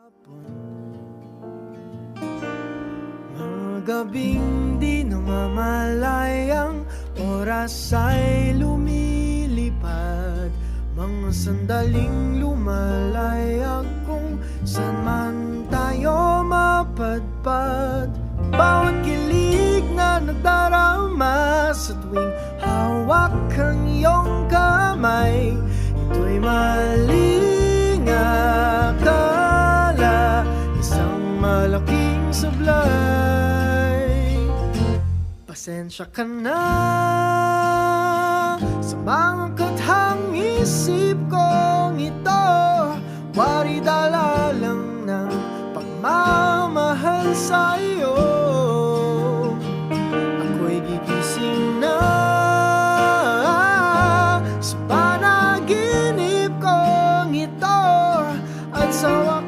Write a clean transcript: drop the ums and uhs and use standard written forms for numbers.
Mga gabing di namamalayang oras ay lumilipad, mga sandaling lumalayag kung saan man tayo mapadpad. Bawat kilig na nagdarama sa tuwing hawak ang iyong kamay, ito'y maling akala, isang malaking sablay. Pasensya ka na sa mga kathang isip kong ito, wari dala lang ng pagmamahal sa iyo. Ako'y gigising na sa panaginip kong ito, at sa